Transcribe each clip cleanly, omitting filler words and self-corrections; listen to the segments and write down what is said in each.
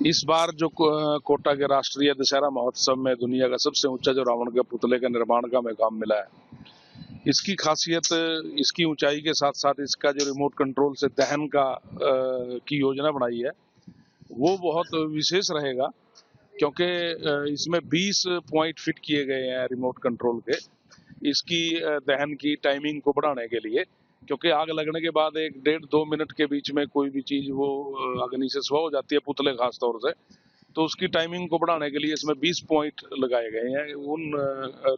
इस बार जो कोटा के राष्ट्रीय दशहरा महोत्सव में दुनिया का सबसे ऊंचा जो रावण के पुतले का निर्माण का हमें काम मिला है, इसकी खासियत इसकी ऊंचाई के साथ साथ इसका जो रिमोट कंट्रोल से दहन का की योजना बनाई है वो बहुत विशेष रहेगा, क्योंकि इसमें 20 पॉइंट फिट किए गए हैं रिमोट कंट्रोल के इसकी दहन की टाइमिंग को बढ़ाने के लिए। क्योंकि आग लगने के बाद 1-1.5-2 मिनट के बीच में कोई भी चीज वो अग्नि से स्व हो जाती है, पुतले खास तौर से, तो उसकी टाइमिंग को बढ़ाने के लिए इसमें 20 पॉइंट लगाए गए हैं। उन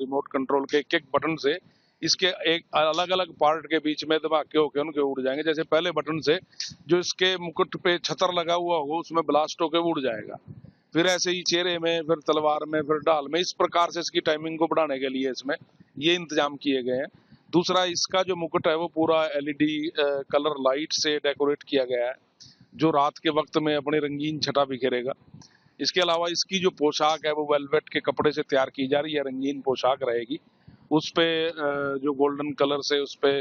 रिमोट कंट्रोल के एक एक बटन से इसके एक अलग अलग पार्ट के बीच में धमाके होकर उनके उड़ जाएंगे। जैसे पहले बटन से जो इसके मुकुट पे छतर लगा हुआ हो उसमें ब्लास्ट होकर उड़ जाएगा, फिर ऐसे ही चेहरे में, फिर तलवार में, फिर ढाल में, इस प्रकार से इसकी टाइमिंग को बढ़ाने के लिए इसमें ये इंतजाम किए गए हैं। दूसरा, इसका जो मुकुट है वो पूरा एलईडी कलर लाइट से डेकोरेट किया गया है, जो रात के वक्त में अपनी रंगीन छटा बिखेरेगा। इसके अलावा इसकी जो पोशाक है वो वेलवेट के कपड़े से तैयार की जा रही है, रंगीन पोशाक रहेगी। उस पे जो गोल्डन कलर से उस पे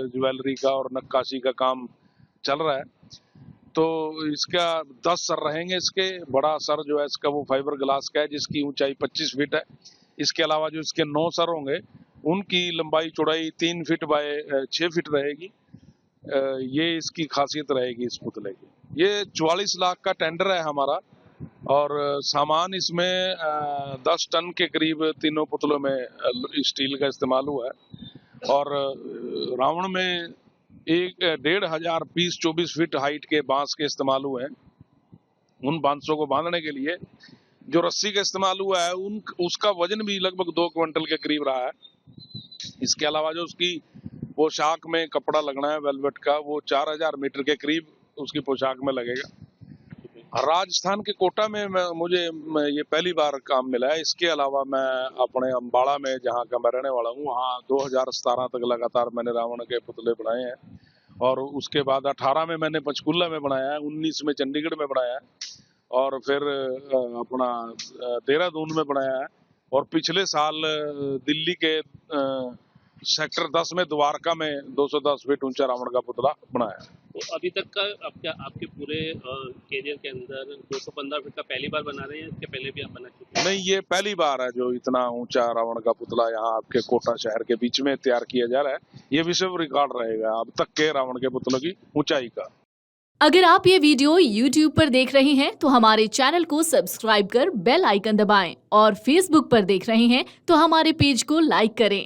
ज्वेलरी का और नक्काशी का काम चल रहा है। तो इसका 10 सर रहेंगे। इसके बड़ा सर जो है इसका वो फाइबर ग्लास का है, जिसकी ऊंचाई 25 फीट है। इसके अलावा जो इसके 9 सर होंगे उनकी लंबाई चौड़ाई 3 फीट बाय 6 फीट रहेगी। ये इसकी खासियत रहेगी इस पुतले की। ये 44 लाख का टेंडर है हमारा, और सामान इसमें 10 टन के करीब तीनों पुतलों में स्टील का इस्तेमाल हुआ है। और रावण में 1,500 पीस 24 फीट हाइट के बांस के इस्तेमाल हुए हैं। उन बांसों को बांधने के लिए जो रस्सी का इस्तेमाल हुआ है उसका वजन भी लगभग 2 क्विंटल के करीब रहा है। इसके अलावा जो उसकी पोशाक में कपड़ा लगना है वेलवेट का, वो 4000 मीटर के करीब उसकी पोशाक में लगेगा। राजस्थान के कोटा में मुझे ये पहली बार काम मिला है। इसके अलावा मैं अपने अम्बाड़ा में, जहाँ का मैं रहने वाला हूँ, वहाँ 2017 तक लगातार मैंने रावण के पुतले बनाए हैं। और उसके बाद 18 में मैंने पंचकुला में बनाया है, 19 में चंडीगढ़ में बनाया है, और फिर अपना देहरादून में बनाया है, और पिछले साल दिल्ली के सेक्टर 10 में द्वारका में 210 फीट ऊंचा रावण का पुतला बनाया है। तो अभी तक का आपके पूरे कैरियर के अंदर 215 फीट का पहली बार बना रहे हैं, इसके पहले भी आप बना चुके हैं? नहीं, ये पहली बार है जो इतना ऊंचा रावण का पुतला यहाँ आपके कोटा शहर के बीच में तैयार किया जा रहा है। ये विश्व रिकॉर्ड रहेगा अब तक के रावण के पुतलों की ऊंचाई का। अगर आप ये वीडियो YouTube पर देख रहे हैं तो हमारे चैनल को सब्सक्राइब कर बेल आइकन दबाएं, और Facebook पर देख रहे हैं तो हमारे पेज को लाइक करें।